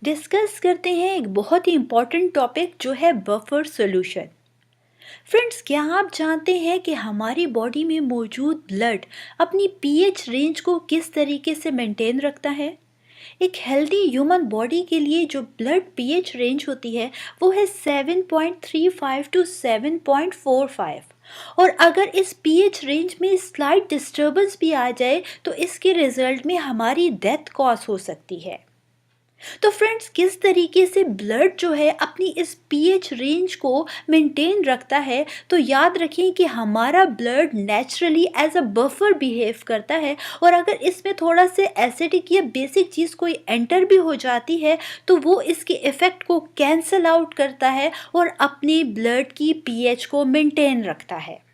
Discuss करते हैं एक बहुत ही इम्पॉर्टेंट टॉपिक जो है बफर सॉल्यूशन। फ्रेंड्स, क्या आप जानते हैं कि हमारी बॉडी में मौजूद ब्लड अपनी पीएच रेंज को किस तरीके से मेंटेन रखता है? एक हेल्दी ह्यूमन बॉडी के लिए जो ब्लड पीएच रेंज होती है वो है 7.35 टू 7.45। और अगर इस पीएच रेंज में स्लाइट डिस्टर्बेंस भी आ जाए तो इसके रिजल्ट में हमारी डेथ कॉज हो सकती है। तो फ्रेंड्स, किस तरीके से ब्लड जो है अपनी इस पीएच रेंज को मेंटेन रखता है, तो याद रखें कि हमारा blood naturally as a buffer behave करता है। और अगर इसमें थोड़ा से एसिडिक या बेसिक चीज़ कोई एंटर भी हो जाती है तो वो इसके इफ़ेक्ट को कैंसल आउट करता है और अपने ब्लड की पीएच को मेंटेन रखता है।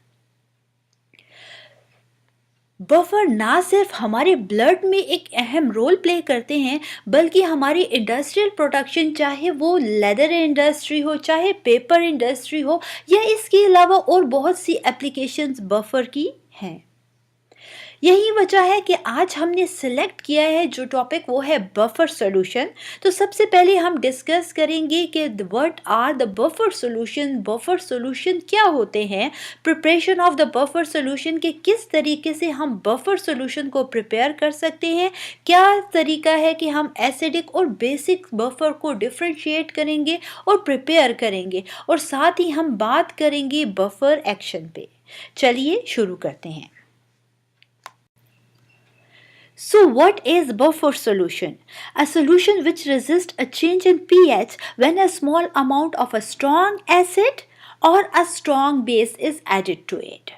बफर ना सिर्फ हमारे ब्लड में एक अहम रोल प्ले करते हैं बल्कि हमारी इंडस्ट्रियल प्रोडक्शन, चाहे वो लेदर इंडस्ट्री हो, चाहे पेपर इंडस्ट्री हो, या इसके अलावा और बहुत सी एप्लीकेशंस बफर की हैं। यही वजह है कि आज हमने सिलेक्ट किया है जो टॉपिक वो है बफर सॉल्यूशन। तो सबसे पहले हम डिस्कस करेंगे कि what are the buffer solution, buffer solution क्या होते हैं, preparation of the buffer solution के किस तरीके से हम बफर सॉल्यूशन को प्रिपेयर कर सकते हैं, क्या तरीका है कि हम एसिडिक और बेसिक बफर को डिफ्रेंशिएट करेंगे और प्रिपेयर करेंगे, और साथ ही हम बात करेंगे बफर एक्शन पे। चलिए शुरू करते हैं। So what is buffer solution? A solution which resists a change in pH when a small amount of a strong acid or a strong base is added to it.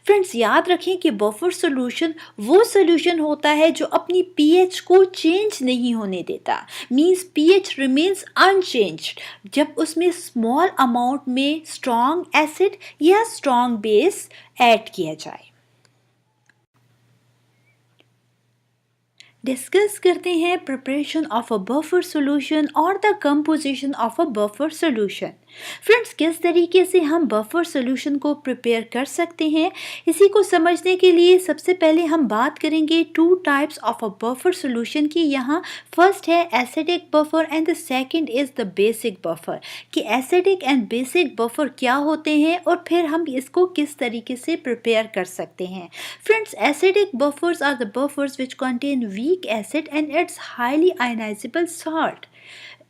Friends, याद रखें कि buffer solution वो solution होता है जो अपनी pH को change नहीं होने देता, मींस पीएच रिमेन्स अनचेंज्ड जब उसमें स्मॉल अमाउंट में स्ट्रॉन्ग एसिड या स्ट्रॉन्ग बेस ऐड किया जाए। डिस्कस करते हैं preparation of a buffer solution और the composition of a buffer solution. Friends, किस तरीके से हम बफर सॉल्यूशन को प्रिपेयर कर सकते हैं, इसी को समझने के लिए सबसे पहले हम बात करेंगे two types of a buffer solution की। यहाँ फर्स्ट है acidic buffer and the second is the basic buffer, कि एसिडिक एंड बेसिक बफर क्या होते हैं और फिर हम इसको किस तरीके से प्रिपेयर कर सकते हैं। Friends, acidic buffers are the buffers which contain weak acid and its highly ionizable salt।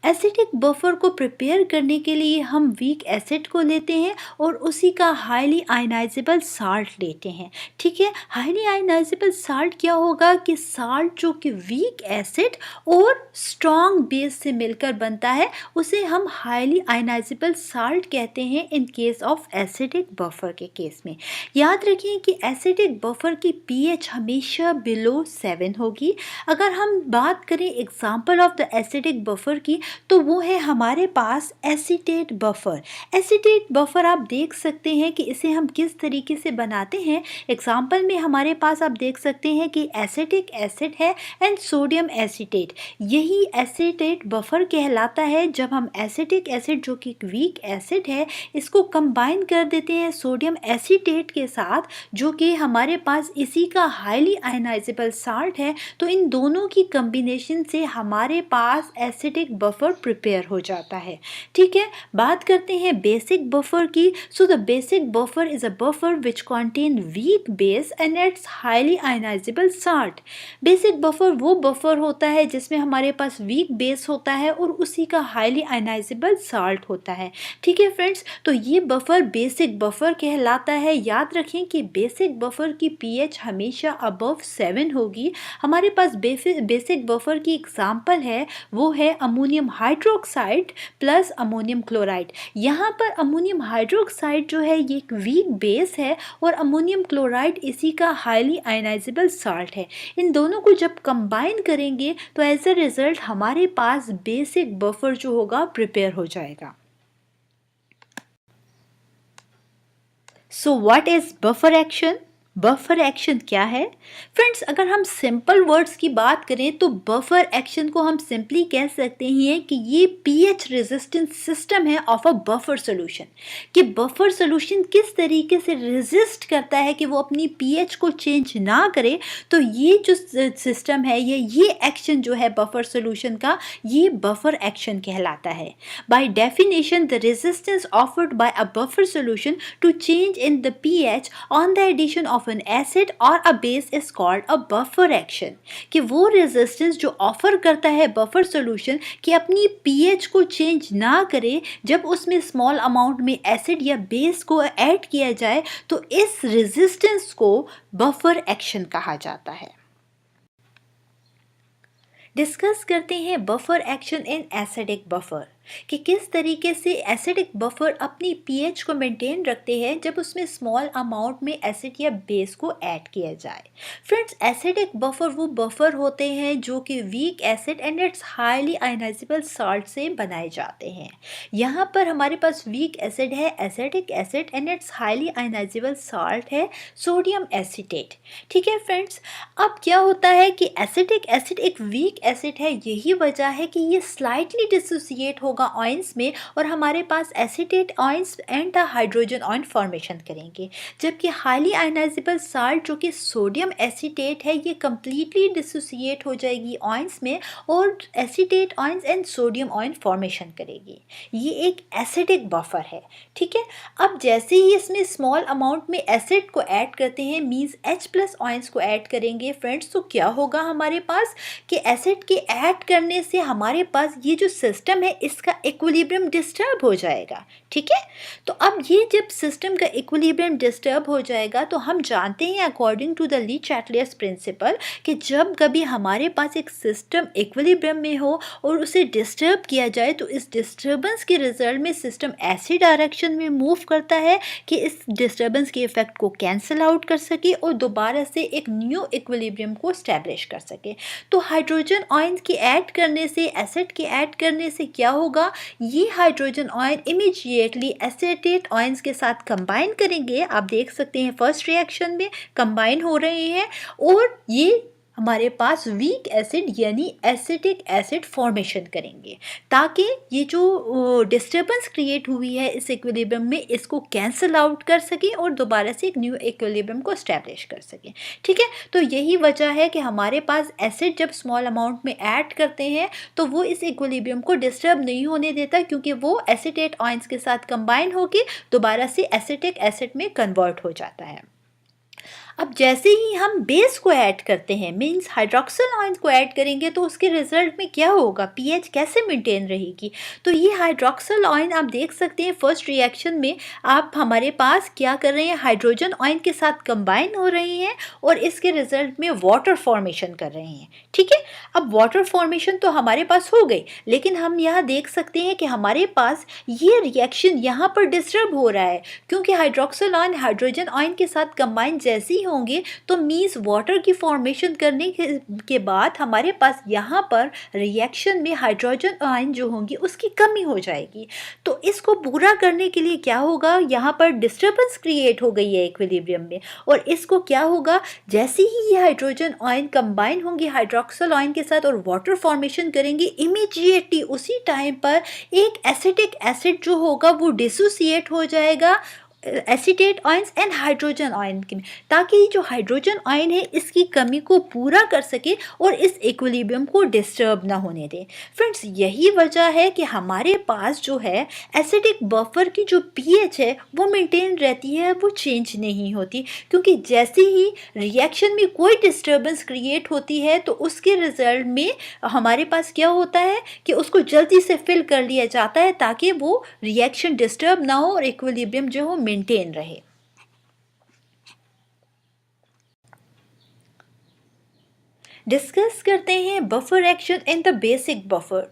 Acidic buffer को प्रिपेयर करने के लिए हम वीक एसिड को लेते हैं और उसी का हाईली आयनाइजेबल साल्ट लेते हैं। ठीक है, हाईली आयनाइजेबल साल्ट क्या होगा कि साल्ट जो कि वीक एसिड और स्ट्रॉन्ग बेस से मिलकर बनता है उसे हम हाईली आयनाइजेबल साल्ट कहते हैं in case of acidic buffer के केस में। याद रखिए कि एसिडिक बफर की पीएच हमेशा बिलो 7 होगी। अगर हम बात करें example of the acidic buffer की तो वो है हमारे पास एसीटेट बफर। एसीटेट बफर आप देख सकते हैं कि इसे हम किस तरीके से बनाते हैं। एग्जाम्पल में हमारे पास आप देख सकते हैं कि एसिटिक एसिड है एंड सोडियम एसीटेट। यही एसीटेट बफर कहलाता है जब हम एसिटिक एसिड जो कि वीक एसिड है इसको कंबाइन कर देते हैं सोडियम एसीटेट के साथ, जो कि हमारे पास इसी का हाईली आयनाइजेबल साल्ट है। तो इन दोनों की कम्बिनेशन से हमारे पास एसिडिक बफर प्रिपेयर हो जाता है। ठीक है, बात करते हैं बेसिक बफर की। So the basic buffer is a buffer which contain weak base and its highly ionizable salt. Basic buffer वो बफर होता है जिसमें हमारे पास वीक बेस होता है और उसी का हाईली आयनाइजेबल साल्ट होता है। ठीक है फ्रेंड्स, तो ये बफर बेसिक बफर कहलाता है। याद रखें कि बेसिक बफर की पीएच हमेशा अबव 7 होगी। हमारे पास बेसिक बफर की एग्जाम्पल है वो है ammonium hydroxide plus ammonium chloride. यहाँ पर अमोनियम हाइड्रोक्साइड जो है ये एक वीक बेस है और अमोनियम क्लोराइड इसी का हाईली आयनाइजेबल साल्ट है। इन दोनों को जब कंबाइन करेंगे तो एज अ रिजल्ट हमारे पास बेसिक बफर जो होगा प्रिपेयर हो जाएगा। So what is buffer action? Buffer action क्या है? फ्रेंड्स, अगर हम सिंपल वर्ड्स की बात करें तो बफर एक्शन को हम सिंपली कह सकते हैं कि ये पीएच रेजिस्टेंस सिस्टम है ऑफ अ बफर सॉल्यूशन। कि बफर सॉल्यूशन किस तरीके से रेजिस्ट करता है कि वो अपनी पीएच को चेंज ना करे। तो ये जो सिस्टम है, ये एक्शन जो है बफर सॉल्यूशन का, ये बफर एक्शन कहलाता है। By definition, the resistance offered by a buffer solution to change in the pH on the addition of an acid or a base is called a buffer action। कि वो resistance जो offer करता है buffer solution कि अपनी pH को change ना करे जब उसमें स्मॉल अमाउंट में एसिड या बेस को ऐड किया जाए, तो इस रेजिस्टेंस को बफर एक्शन कहा जाता है। डिस्कस करते हैं buffer action in acidic buffer कि किस तरीके से एसिडिक बफर अपनी पीएच को मेंटेन रखते हैं जब उसमें स्मॉल अमाउंट में एसिड या बेस को ऐड किया जाए। फ्रेंड्स, एसिडिक बफर वो बफर होते हैं जो कि weak acid and its highly ionizable salt से बनाए जाते हैं। यहाँ पर हमारे पास वीक एसिड है acetic acid and its highly ionizable salt है सोडियम एसीटेट। ठीक है फ्रेंड्स, अब क्या होता है कि एसिडिक एसिड एक वीक एसिड है, यही वजह है कि ये स्लाइटली डिसोसिएट होगा आयंस में और हमारे पास acetate ions and the hydrogen ion formation करेंगे। जबकि हाईली आयनाइजेबल साल्ट जो कि सोडियम एसीटेट है, ये कंप्लीटली डिसोसिएट हो जाएगी आयंस में और acetate ions and sodium ion formation करेगी। ये एक एसिडिक बफर है। ठीक है, अब जैसे ही इसमें स्मॉल अमाउंट में एसिड को ऐड करते हैं, मींस H+ आयंस को ऐड करेंगे फ्रेंड्स, तो क्या होगा हमारे पास कि एसिड के ऐड करने से हमारे पास ये जो सिस्टम है इसका इक्विलिब्रियम डिस्टर्ब हो जाएगा। ठीक है, तो अब ये जब सिस्टम का इक्विलिब्रियम डिस्टर्ब हो जाएगा तो हम जानते हैं according to the Le Chatelier's principle कि जब कभी हमारे पास एक सिस्टम इक्विलिब्रियम में हो और उसे डिस्टर्ब किया जाए तो इस डिस्टर्बेंस के रिजल्ट में सिस्टम ऐसी डायरेक्शन में मूव करता है कि इस डिस्टर्बेंस के इफेक्ट को कैंसिल आउट कर सके और दोबारा से एक न्यू इक्विलिब्रियम को स्टैब्लिश कर सके। तो हाइड्रोजन आयन के ऐड करने से, एसिड के ऐड करने से क्या होगा, ये hydrogen ion immediately acetate ions के साथ कंबाइन करेंगे। आप देख सकते हैं फर्स्ट रिएक्शन में कंबाइन हो रहे हैं और ये हमारे पास वीक एसिड यानी एसिटिक एसिड फॉर्मेशन करेंगे ताकि ये जो डिस्टर्बेंस क्रिएट हुई है इस इक्विलिब्रियम में, इसको कैंसिल आउट कर सके और दोबारा से एक न्यू इक्विलिब्रियम को स्टैब्लिश कर सके। ठीक है, तो यही वजह है कि हमारे पास एसिड जब स्मॉल अमाउंट में ऐड करते हैं तो वो इस इक्विलिब्रियम को डिस्टर्ब नहीं होने देता, क्योंकि वो एसिटेट आयंस के साथ कंबाइन होकर दोबारा से एसिटिक एसिड में कन्वर्ट हो जाता है। अब जैसे ही हम बेस को ऐड करते हैं, मींस हाइड्रोक्सिल आयन को ऐड करेंगे, तो उसके रिजल्ट में क्या होगा, पीएच कैसे मेंटेन रहेगी। तो ये हाइड्रोक्सिल आयन आप देख सकते हैं फर्स्ट रिएक्शन में आप हमारे पास क्या कर रहे हैं, हाइड्रोजन आयन के साथ कंबाइन हो रहे हैं और इसके रिजल्ट में वाटर फॉर्मेशन कर रहे हैं। ठीक है, अब वाटर फॉर्मेशन तो हमारे पास हो गई, लेकिन हम यहाँ देख सकते हैं कि हमारे पास ये रिएक्शन यहाँ पर डिस्टर्ब हो रहा है, क्योंकि हाइड्रोक्सिल आयन हाइड्रोजन आयन के साथ कंबाइन जैसे ही होंगे तो मींस वाटर की फॉर्मेशन करने के बाद हमारे पास यहाँ पर रिएक्शन में हाइड्रोजन आयन जो होंगी उसकी कमी हो जाएगी। तो इसको पूरा करने के लिए क्या होगा, यहाँ पर डिस्टर्बेंस क्रिएट हो गई है इक्विलिब्रियम में और इसको क्या होगा, जैसे ही ये हाइड्रोजन आयन कंबाइन होंगे हाइड्रोक्सिल आयन के साथ और वाटर फॉर्मेशन करेंगे, इमीडिएटली उसी टाइम पर एक एसिटिक एसिड जो होगा वो डिसोसिएट हो जाएगा acetate ions and hydrogen ion की, ताकि जो हाइड्रोजन आयन है इसकी कमी को पूरा कर सके और इस इक्विलिब्रियम को डिस्टर्ब ना होने दे। फ्रेंड्स, यही वजह है कि हमारे पास जो है एसिडिक बफर की जो पीएच है वो मेंटेन रहती है, वो चेंज नहीं होती, क्योंकि जैसे ही रिएक्शन में कोई डिस्टर्बेंस क्रिएट होती है तो उसके रिजल्ट में हमारे पास क्या होता है कि उसको जल्दी से फिल कर लिया जाता है ताकि वो रिएक्शन डिस्टर्ब ना हो और इक्विलिब्रियम जो हो मेंटेन रहे। डिस्कस करते हैं buffer action in the basic buffer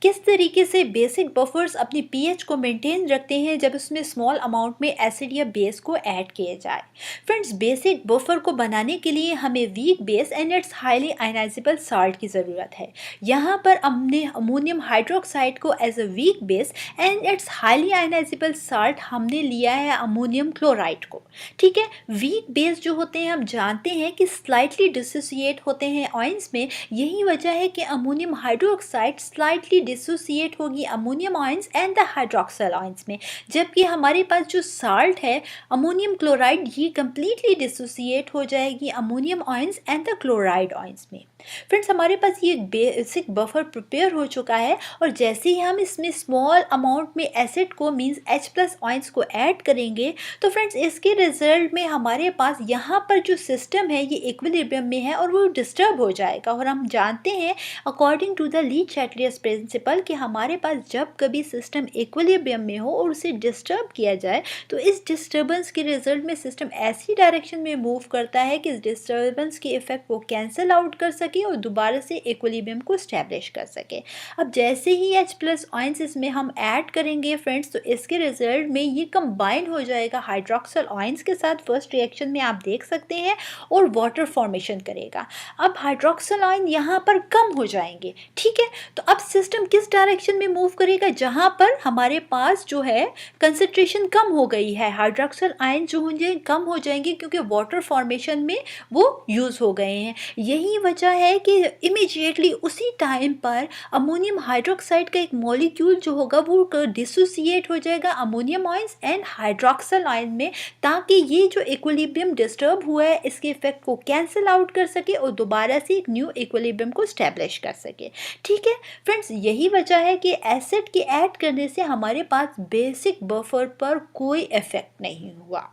किस तरीके से बेसिक बफर्स अपनी पीएच को मेंटेन रखते हैं जब उसमें स्मॉल अमाउंट में एसिड या बेस को ऐड किया जाए। फ्रेंड्स, बेसिक बफर को बनाने के लिए हमें weak base and its highly ionizable salt की ज़रूरत है। यहाँ पर हमने अमोनियम हाइड्रोक्साइड को as a weak base and its highly ionizable salt हमने लिया है अमोनियम क्लोराइड को। ठीक है, वीक बेस जो होते हैं हम जानते हैं कि स्लाइटली डिसोसिएट होते हैं आयंस में। यही वजह है कि अमोनियम हाइड्रोक्साइड स्लाइटली डिसोसिएट होगी ammonium ions and the hydroxyl ions में, जबकि हमारे पास जो साल्ट है अमोनियम क्लोराइड ये कंप्लीटली डिसोसिएट हो जाएगी ammonium ions and the chloride ions में। फ्रेंड्स, हमारे पास ये बेसिक बफर प्रिपेयर हो चुका है और जैसे ही हम इसमें स्मॉल अमाउंट में एसिड को मींस H+ आयंस को ऐड करेंगे तो फ्रेंड्स इसके रिजल्ट में हमारे पास यहाँ पर जो सिस्टम है ये इक्विलिब्रियम में है और वो डिस्टर्ब हो जाएगा। और हम जानते हैं अकॉर्डिंग टू द ली-चैटलियस प्रिंसिपल कि हमारे पास जब कभी सिस्टम इक्विलिब्रियम में हो और उसे डिस्टर्ब किया जाए तो इस डिस्टर्बेंस के रिजल्ट में सिस्टम ऐसी डायरेक्शन में मूव करता है कि इस डिस्टर्बेंस के इफेक्ट को कैंसिल आउट कर सके और दोबारा से इक्विलिब्रियम को स्टैब्लिश कर सके। अब जैसे ही H+ आयंस इसमें हम ऐड करेंगे फ्रेंड्स तो इसके रिजल्ट में ये कंबाइन हो जाएगा हाइड्रोक्सिल आयंस के साथ फर्स्ट रिएक्शन में आप देख सकते हैं और वाटर फॉर्मेशन करेगा। अब हाइड्रोक्सिल आयन यहाँ पर कम हो जाएंगे। ठीक है, तो अब सिस्टम किस डायरेक्शन में मूव करेगा? जहाँ पर हमारे पास जो है कंसंट्रेशन कम हो गई है, हाइड्रोक्सिल आयन जो होंगे कम हो जाएंगे क्योंकि वाटर फॉर्मेशन में वो यूज़ हो गए हैं। यही वजह है कि इमीडिएटली उसी टाइम पर अमोनियम हाइड्रोक्साइड का एक मॉलिक्यूल जो होगा वो डिसोसिएट हो जाएगा ammonium ions and hydroxyl ion में, ताकि ये जो इक्विलिब्रियम डिस्टर्ब हुआ है इसके इफेक्ट को कैंसिल आउट कर सके और दोबारा से एक न्यू इक्विलिब्रियम को स्टैब्लिश कर सके। ठीक है फ्रेंड्स, यही वजह है कि एसिड के ऐड करने से हमारे पास बेसिक बफर पर कोई इफेक्ट नहीं हुआ,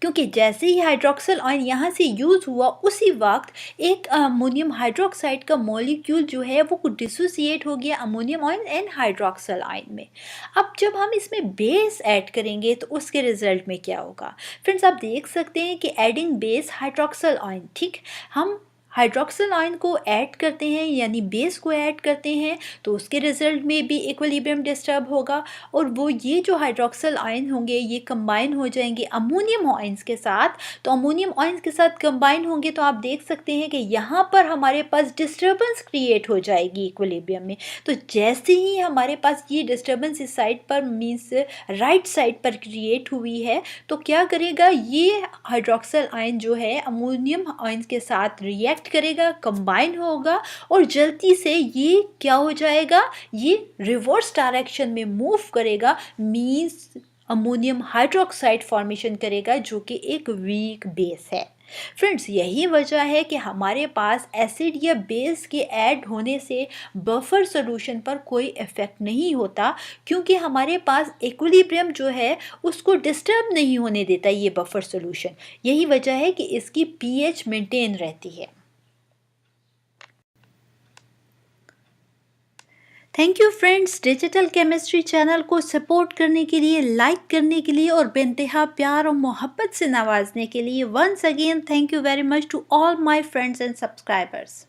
क्योंकि जैसे ही हाइड्रोक्सिल आयन यहाँ से यूज़ हुआ उसी वक्त एक अमोनियम हाइड्रोक्साइड का मॉलिक्यूल जो है वो डिसोसिएट हो गया ammonium ion and hydroxyl ion में। अब जब हम इसमें बेस ऐड करेंगे तो उसके रिजल्ट में क्या होगा? फ्रेंड्स, आप देख सकते हैं कि एडिंग बेस हाइड्रोक्सिल आयन, ठीक, हम हाइड्रोक्सिल आयन को ऐड करते हैं यानी बेस को ऐड करते हैं तो उसके रिजल्ट में भी इक्विलिब्रियम डिस्टर्ब होगा और वो ये जो हाइड्रोक्सिल आयन होंगे ये कंबाइन हो जाएंगे अमोनियम आयंस के साथ। तो अमोनियम आयंस के साथ कंबाइन होंगे तो आप देख सकते हैं कि यहाँ पर हमारे पास डिस्टर्बेंस क्रिएट हो जाएगी इक्विलिब्रियम में। तो जैसे ही हमारे पास ये डिस्टर्बेंस इस साइड पर मीन्स राइट साइड पर क्रिएट हुई है तो क्या करेगा, ये हाइड्रोक्सिल आयन जो है अमोनियम आयंस के साथ रिएक्ट करेगा, कंबाइन होगा और जल्दी से ये क्या हो जाएगा, ये रिवर्स डायरेक्शन में मूव करेगा, मींस अमोनियम हाइड्रोक्साइड फॉर्मेशन करेगा जो कि एक वीक बेस है। फ्रेंड्स, यही वजह है कि हमारे पास एसिड या बेस के ऐड होने से बफर सॉल्यूशन पर कोई इफेक्ट नहीं होता, क्योंकि हमारे पास इक्विलिब्रियम जो है उसको डिस्टर्ब नहीं होने देता ये बफर सॉल्यूशन। यही वजह है कि इसकी पीएच मेंटेन रहती है। Thank you friends, digital chemistry channel को सपोर्ट करने के लिए, लाइक करने के लिए और बेइंतहा प्यार और मोहब्बत से नवाजने के लिए। Once again thank you very much to all my friends and subscribers.